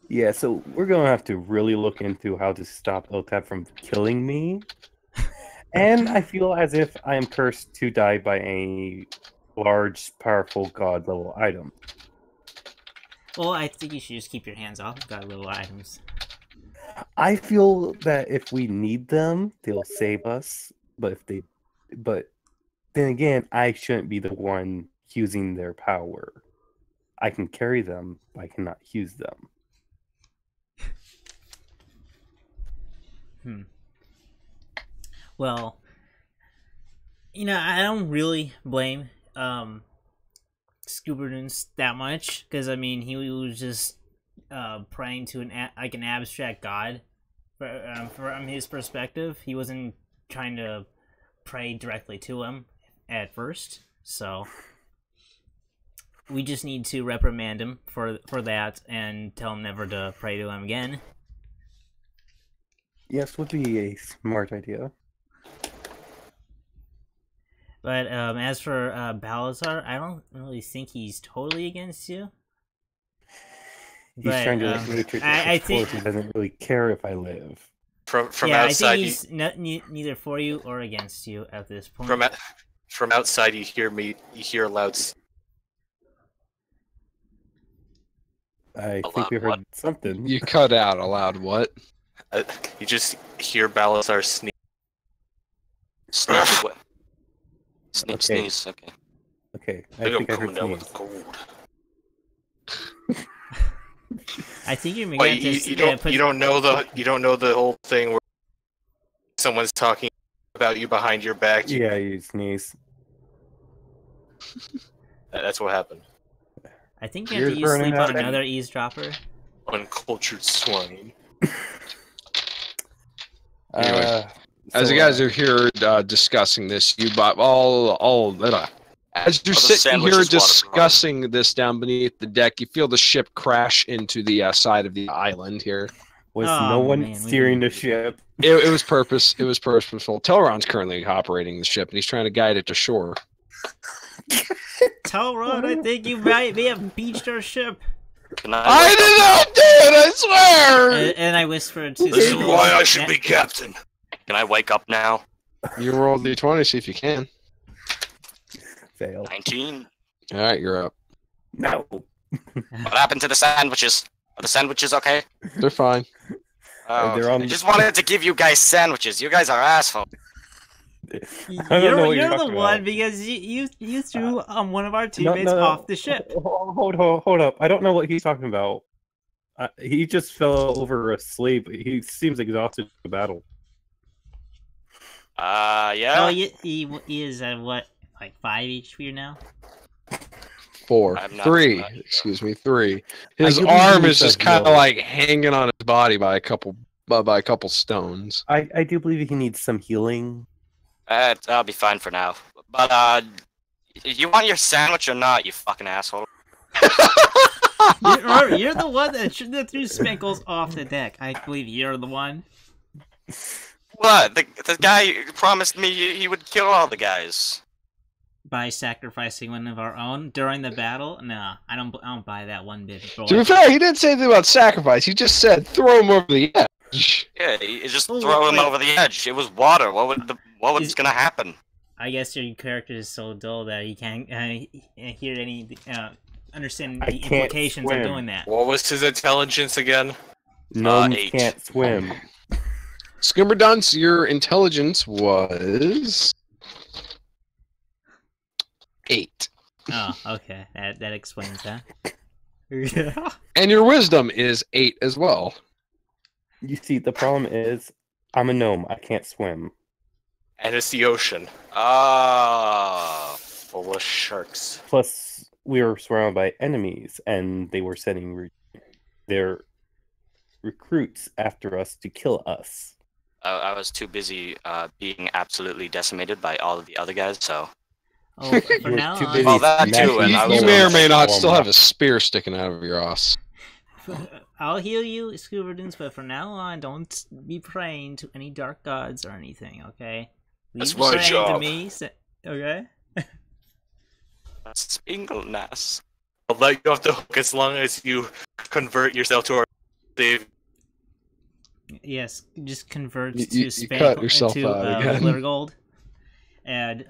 Yeah, so we're gonna have to really look into how to stop LTAB from killing me. And I feel as if I am cursed to die by a large, powerful god level item. Well, I think you should just keep your hands off of God little items. I feel that if we need them, they'll save us. But then again, I shouldn't be the one using their power. I can carry them, but I cannot use them. Well, I don't really blame Scooberduns that much, because I mean he was just praying to an abstract god. From his perspective, he wasn't trying to pray directly to him at first, so we just need to reprimand him for that and tell him never to pray to him again. Yes, would be a smart idea. But as for Balazar, I don't really think he's totally against you. He's But, trying to let nature take I its course. think- He doesn't really care if I live. From yeah, outside, I think he's neither for you or against you at this point. from outside, you hear a loud. I A think lot we what? heard something. You cut out a loud what? You just hear Balazar sneeze. Sneeze. What? Sneeze, Okay. sneeze. Okay. Okay, I I'm think I coming heard down with sneeze. cold. I think you're Wait, gonna you don't know the whole thing where someone's talking about you behind your back. Yeah, you sneeze. That's what happened. I think you have to Ears burning sleep out. on another eavesdropper. Uncultured swine. Anyway, So, As you guys are here discussing this, as you're the sitting here sandwiches discussing this down beneath the deck, you feel the ship crash into the side of the island here. was Oh, no one man, we steering the didn't- ship? It was purposeful. Telron's currently operating the ship, and he's trying to guide it to shore. Telrod, I think you may have beached our ship. Can I I wake did up not do it, I swear! And I whispered to. This is Snow, why I should be captain. now? Can I wake up now? You roll d20, see if you can. Fail. 19. Alright, you're up. No. What happened to the sandwiches? Are the sandwiches okay? They're fine. Oh, They're okay. on- I just wanted to give you guys sandwiches. You guys are assholes. I don't know what You're you're the talking one about. because you threw one of our teammates off the ship. Hold up. I don't know what he's talking about. He just fell over asleep. He seems exhausted from the battle. Yeah. Oh, he is at what, like 5 HP now? 4. I'm not 3. sure. Excuse me, 3. His I do arm believe is just that kind of he'll- like hanging on his body by a couple stones. I do believe he needs some healing. I'll be fine for now. But, you want your sandwich or not, you fucking asshole? Remember, you're the one that threw Speckles off the deck. I believe you're the one. What? The guy promised me he would kill all the guys. By sacrificing one of our own during the battle? Nah, I don't buy that one bit. Boy. To be fair, he didn't say anything about sacrifice. He just said throw him over the edge. Yeah, he just Oh, throw him wait. over the edge. It was water. What was gonna happen? I guess your character is so dull that he can't hear any, understand the implications of doing that. What was his intelligence again? Gnomes 8. can't swim. Skimmerdunce, your intelligence was 8. Oh, okay. That explains that. And your wisdom is 8 as well. You see, the problem is, I'm a gnome. I can't swim. And it's the ocean, Oh. full of sharks. Plus, we were surrounded by enemies, and they were sending their recruits after us to kill us. I was too busy being absolutely decimated by all of the other guys, so... Oh, for You were now too on, busy Well, that too, smashing and I was You may or may not warm still up. have a spear sticking out of your ass. I'll heal you, Scuba Dunes, but from now on, don't be praying to any dark gods or anything, okay? That's Leave my praying to job. me, okay? Spingleness. I'll let you off the hook as long as you convert yourself to our Dave. Yes, just convert You- to you Spank cut yourself to out again. glitter gold, and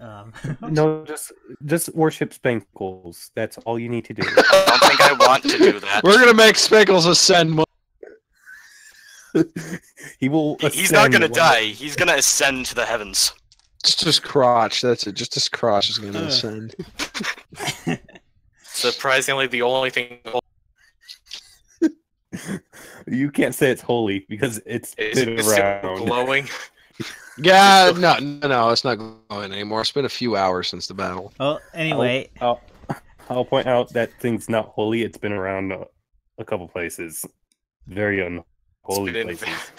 No, just worship Spankles. That's all you need to do. I don't think I want to do that. We're gonna make Speckles ascend. He will. He's not ascend gonna one- die. He's gonna ascend to the heavens. Just his crotch. That's it. Just his crotch is gonna Ugh. ascend. Surprisingly, the only thing You can't say it's holy because it's is been still around. glowing. Yeah, no, it's not going anymore. It's been a few hours since the battle. well, anyway, I'll point out that thing's not holy. It's been around a couple places. Very unholy It's been in- places.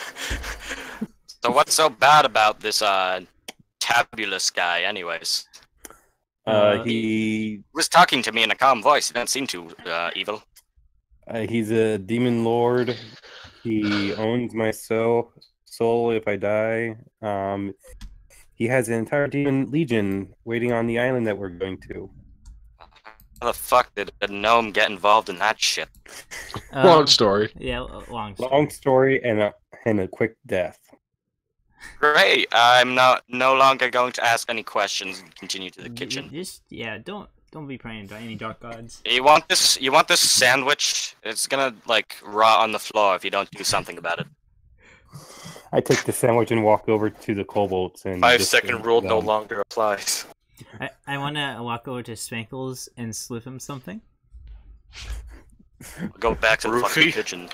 So what's so bad about this tabulous guy, anyways? He He was talking to me in a calm voice. He didn't seem too evil. he's a demon lord. He owns my soul if I die. He has an entire demon legion waiting on the island that we're going to. How the fuck did a gnome get involved in that shit? Long story. Yeah, long story. Long story and a quick death. Great. I'm no longer going to ask any questions and continue to the kitchen. Just don't be praying to any dark gods. You want this? You want this sandwich? It's gonna like rot on the floor if you don't do something about it. I take the sandwich and walk over to the kobolds and 5-second rule no them. longer applies. I want to walk over to Spankles and slip him something. Go back to the fucking Roofie? kitchen.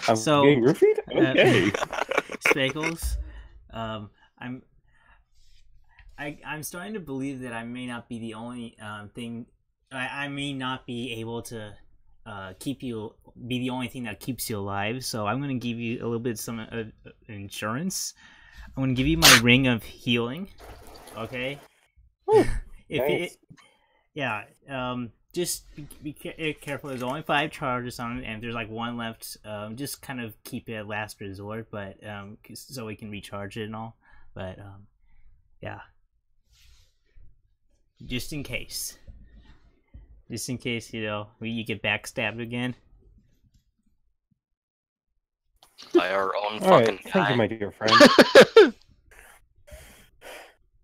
I'm So, getting roofied? Okay. Spankles, I'm starting to believe that I may not be the only thing. I may not be able to be the only thing that keeps you alive. So I'm going to give you a little bit of some insurance. I'm going to give you my ring of healing. Okay. Thanks. Just be careful. There's only 5 charges on it, and if there's like 1 left, just kind of keep it at last resort, but so we can recharge it and all. But yeah, just in case, you get backstabbed again. By our own All right. fucking Thank guy. you, my dear friend.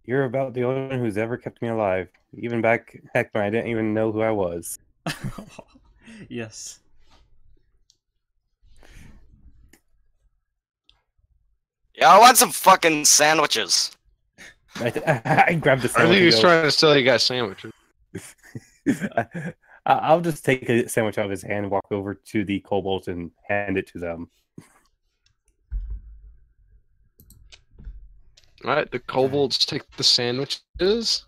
You're about the only one who's ever kept me alive. Even back heck when I didn't even know who I was. Yes. Yeah, I want some fucking sandwiches. I grabbed the I sandwich. think he was and trying to sell you guys sandwiches. go- I'll just take a sandwich out of his hand, walk over to the kobolds, and hand it to them. Alright, the kobolds take the sandwiches.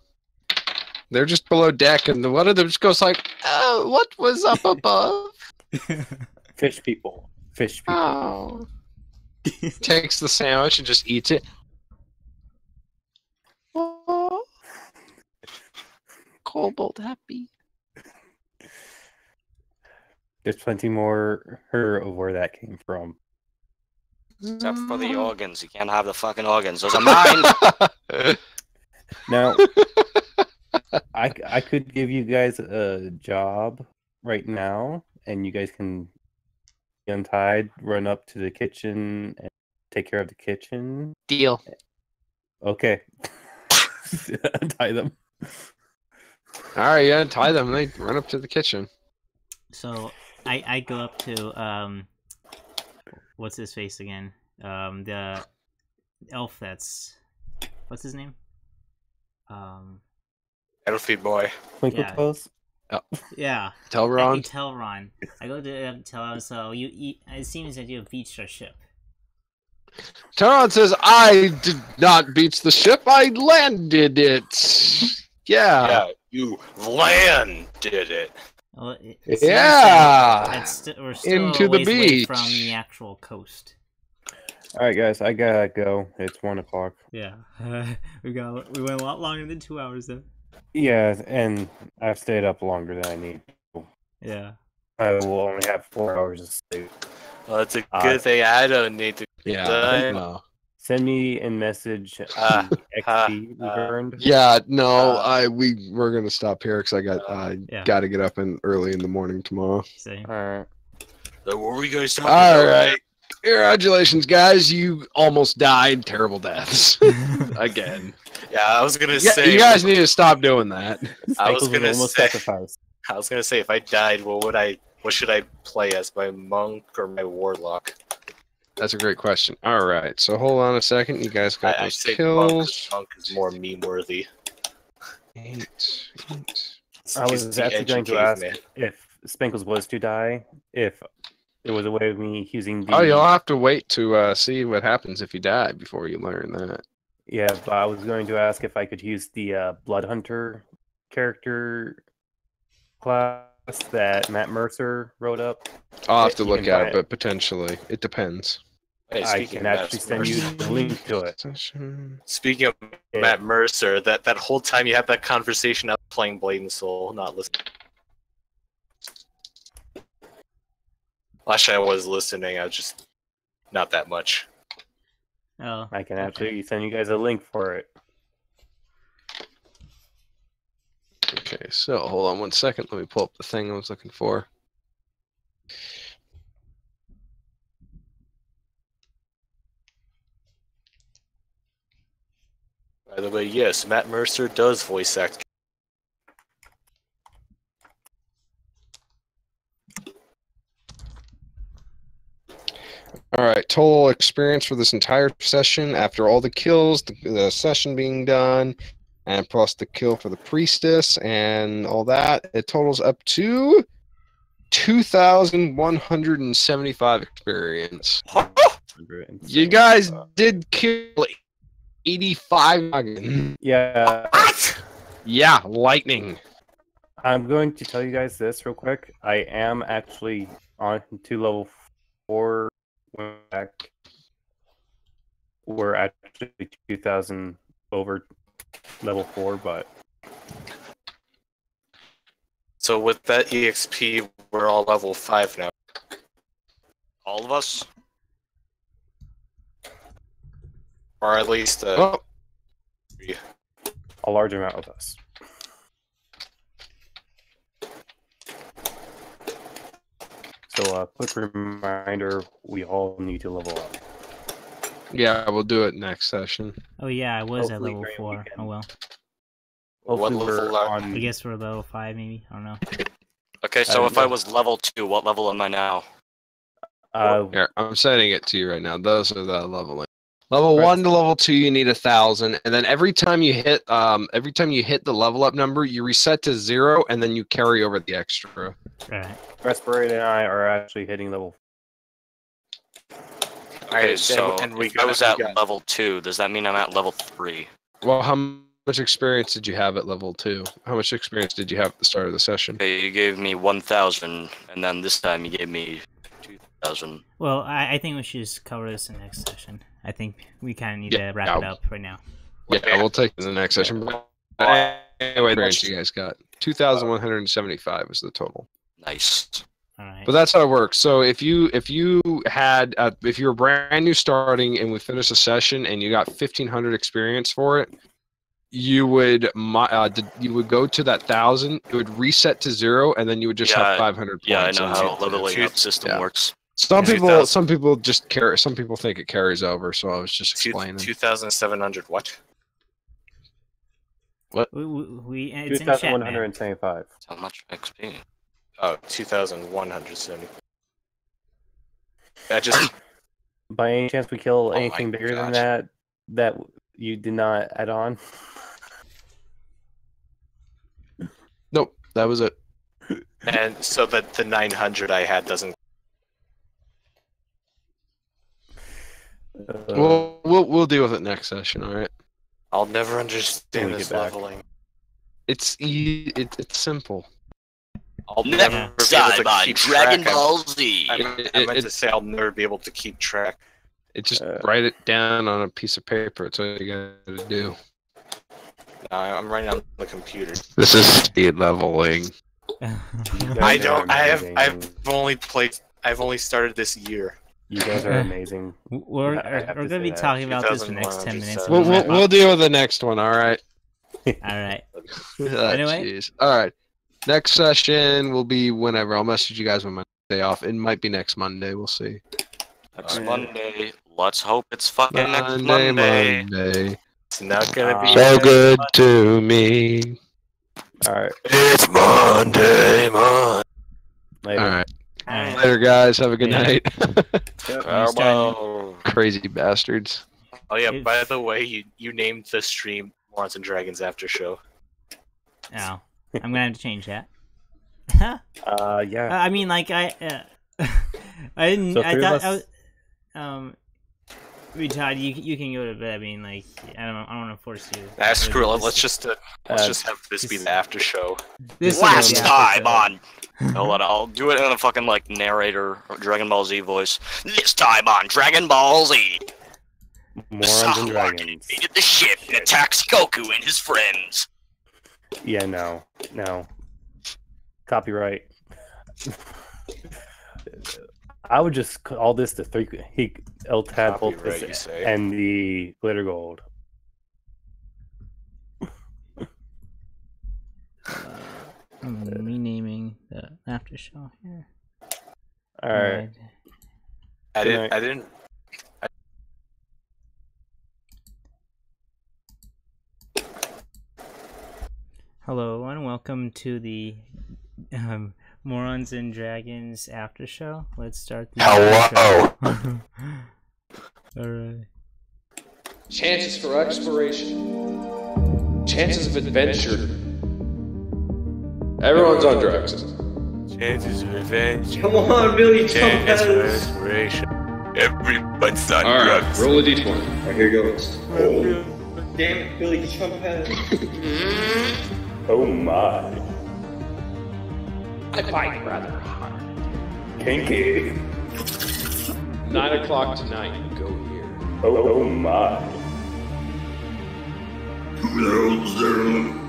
They're just below deck, and one of them just goes like, "Oh, what was up above?" Fish people. Fish people. Oh. Takes the sandwich and just eats it. Oh. Kobold happy. There's plenty more of where that came from. Except for the organs. You can't have the fucking organs. Those are mine! Now, I could give you guys a job right now, and you guys can be untied, run up to the kitchen, and take care of the kitchen. Deal. Okay. Untie them. All right, yeah, tie them. They run up to the kitchen. So I go up to what's his face again? The elf that's what's his name? Elfie boy. Twinkle Yeah. toes. Yeah. Tell Ron. Tell Ron. I go to tell him. So it seems that you have beached our ship. Taron says, I did not beach the ship, I landed it. Yeah. Yeah, you landed it. Well, it seems Yeah. that we're still Into a the ways away beach. from the actual coast. All right, guys, I gotta go. It's 1 o'clock. Yeah. we went a lot longer than 2 hours though. Yeah, and I've stayed up longer than I need. Yeah. I will only have 4 hours of sleep. Well, it's a good thing I don't need to. Yeah. Done. No. Send me a message. Ah, XP we've earned. Yeah, no, we're gonna stop here because I Yeah. gotta get up early in the morning tomorrow. Same. All right. So what were you guys talking All about? right. Congratulations, guys. You almost died. Terrible deaths. Again. Yeah, I was gonna Yeah, say. you guys need to stop doing that. I was Michael's gonna almost say. sacrificed. I was gonna say if I died, what should I play as, my monk or my warlock? That's a great question. All right, so hold on a second. You guys got I those say monk. 'Cause kills. Monk is more meme worthy. Eight. I was He's the actually going to edgy ask caveman. if Spankles was to die, if there was a way of me using the. Oh, you'll have to wait to see what happens if you die before you learn that. Yeah, but I was going to ask if I could use the Blood Hunter character class that Matt Mercer wrote up. I'll have to You look can at buy it, but potentially. It depends. Hey, I speaking can of actually Matt send you Mercer- the link to it. Session. Speaking of Yeah. Matt Mercer, that whole time you had that conversation, I was playing Blade and Soul, not listening. Actually, I was listening. I was just not that much. Oh. I can actually send you guys a link for it. Okay, so hold on one second. Let me pull up the thing I was looking for. By the way, yes, Matt Mercer does voice act. All right, total experience for this entire session after all the kills, the session being done, and plus the kill for the priestess and all that, it totals up to 2,175 experience. You guys did kill 85 dragons. Yeah, What? Yeah, lightning. I'm going to tell you guys this real quick. I am actually on to level 4. Back. We're actually 2,000 over level 4, but So with that EXP, we're all level 5 now. All of us? Or at least, Oh, a large amount of us. So, quick reminder: we all need to level up. yeah, we'll do it next session. Oh yeah, I was at Hopefully level during 4. weekend. Oh well. Hopefully, What we're level are- on. I guess we're level 5 maybe. I don't know. Okay, so if I yeah. was level 2, what level am I now? Here, I'm sending it to you right now. Those are the leveling. Level Right. 1 to level 2, you need 1,000, and then every time you hit the level up number, you reset to 0, and then you carry over the extra. Right. Respirate and I are actually hitting level. Okay, so and we if I was got- at level 2, does that mean I'm at level 3? Well, how much experience did you have at level 2? How much experience did you have at the start of the session? Okay, you gave me 1,000, and then this time you gave me 2,000. Well, I think we should just cover this in the next session. I think we kind of need Yeah, to wrap it up right now. Yeah, we'll take it in the next session. But anyway, experience you guys got 2,175 was the total. Nice. All right. But that's how it works. So if you had if you were brand new starting and we finished a session and you got 1,500 experience for it, you would go to that 1,000. It would reset to 0, and then you would just have 500 points. Yeah, I know how into it. leveling up system works. Some people just carry. Some people think it carries over. So I was just explaining. 2,700 what? What? It's in chat, man. 2,175. How much XP? Oh, 2,170. That just By any chance we kill my anything bigger than gosh. that you did not add on? Nope, that was it. and so that the 900 I had doesn't. We'll deal with it next session. All right. I'll never understand When we this get back. leveling. It's simple. I'll never be Die able to by keep Dragon track. Ball Z. I meant to say I'll never be able to keep track. It just write it down on a piece of paper. That's all you gotta do. No, I'm writing on the computer. This is speed leveling. I don't. I've only played. I've only started this year. You guys are amazing. We're going to be talking about this for the next 10 minutes. We'll deal with the next one. All right. All right. Anyway. Jeez. All right. Next session will be whenever. I'll message you guys when my day off. It might be next Monday. We'll see. Next Monday. Let's hope it's fucking next Monday. Monday. It's not gonna be So good to me. All right. It's Monday. Later. All right. All right. Later, guys. Have a good Yeah. night. Starting- Crazy bastards. Oh yeah. By the way, you named the stream Morons and Dragons After Show. Oh, I'm gonna have to change that. Yeah. I mean, like I didn't. So I three of thought. us- Todd, you can go to bed. I mean, like I don't want to force you. Screw it. Let's just have this be the After Show. This Last is the time episode. on. I'll do it in a fucking like narrator or Dragon Ball Z voice. This time on Dragon Ball Z. Morons and Sahara dragons. invaded the ship and attacks Goku and his friends. Yeah, no. Copyright. I would just call this the three El Tadpole Copyright, you say? and the glitter gold. I'm renaming the after show here. All right. I didn't. Hello and welcome to the Morons and Dragons after show. Let's start the Hello. All right. Chances for exploration. Chances of adventure. Everyone's on drugs. Chances of revenge. Come on, Billy, jump Chances of out. inspiration. Everyone's on Alright, drugs. roll a d20. Alright, here goes. Oh. Damn it, Billy, jump out. Oh my. I fight rather hard. Kinky. 9 o'clock tonight, go here. Oh my.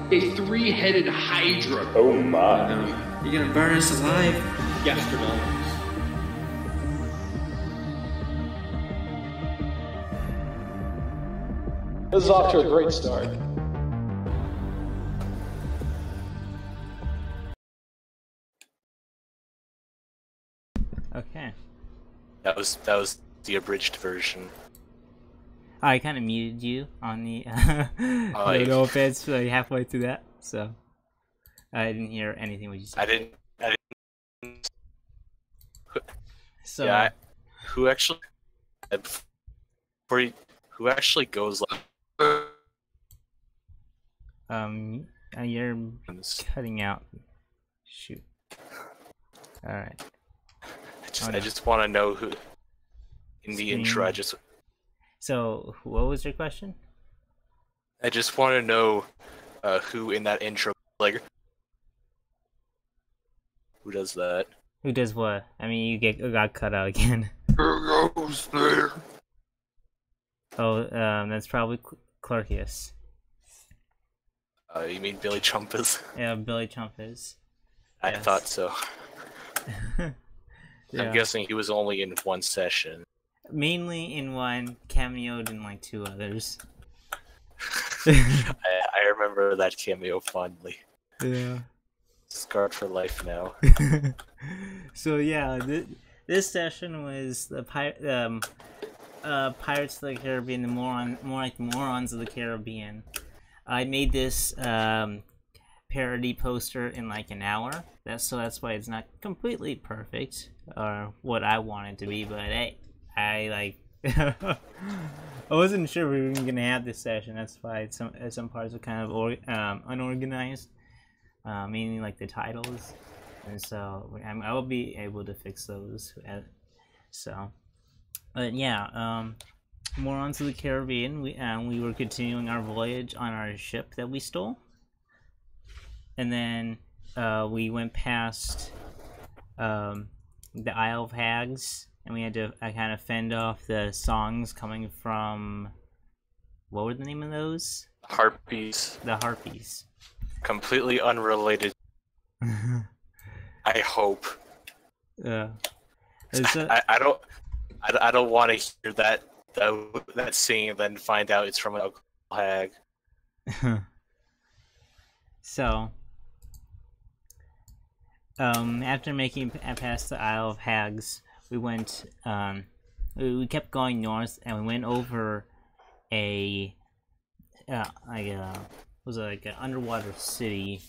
A 3-headed hydra. Oh my. You're gonna burn us alive. Gastronomics. This is off to a great start. Okay. That was the abridged version. I kind of muted you on the no offense, like halfway through that, so I didn't hear anything what you said. I didn't. So Yeah. Who actually? Who actually goes like? you're cutting out. Shoot. All right. I just want to know who. In the intro, So, what was your question? I just want to know who in that intro, like, who does that? Who does what? I mean, you got cut out again. Who goes there? Oh, that's probably Clarkius. You mean Billy Chumpus? Yeah, Billy Chump is. I Yes. thought so. I'm guessing he was only in one session. Mainly in one, cameoed in like 2 others. I remember that cameo fondly. Yeah. Scarred for life now. So yeah, this session was the Pirates of the Caribbean, more like the Morons of the Caribbean. I made this parody poster in like an hour. That's why it's not completely perfect or what I want it to be. But hey, I like. I wasn't sure we were even gonna have this session. That's why some parts are kind of unorganized, meaning like the titles, and so I will be able to fix those. So, but yeah, Morons of the Caribbean. We were continuing our voyage on our ship that we stole, and then we went past the Isle of Hags. And we had to kind of fend off the songs coming from... What were the name of those? Harpies. The Harpies. Completely unrelated. I hope. Yeah. I don't want to hear that scene and then find out it's from an alcohol hag. So... after making past the Isle of Hags... We went, we kept going north, and we went over was it like an underwater city?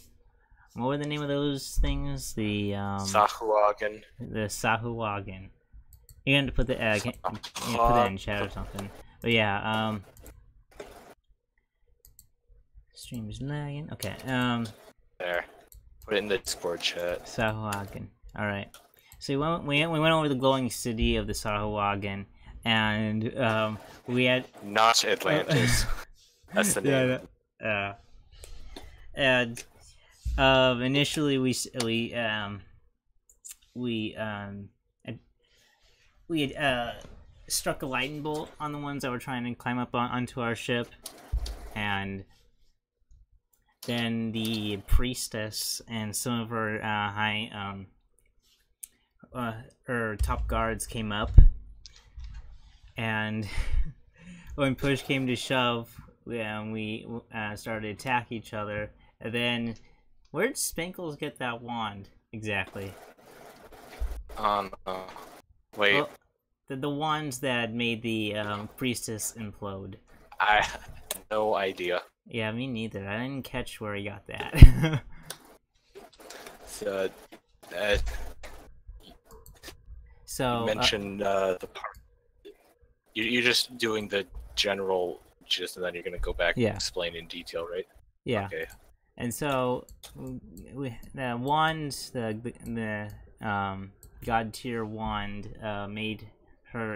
What were the name of those things? The Sahuagin. The Sahuagin. You're going to put the put that in chat or something. But yeah, stream is lagging. Okay, there. Put it in the Discord chat. Sahuagin. All right. So we went over the glowing city of the Sahuagin, and we had not Atlantis. That's the name. Yeah. And initially we had struck a lightning bolt on the ones that were trying to climb up onto our ship, and then the priestess and some of her her top guards came up, and when push came to shove, we started to attack each other. And then, where did Spankles get that wand exactly? Wait. Well, the wands that made the priestess implode. I have no idea. Yeah, me neither. I didn't catch where he got that. So you mentioned the part. You're just doing the general gist, and then you're gonna go back and explain in detail, right? Yeah. Okay. And so the wand, the god tier wand, made her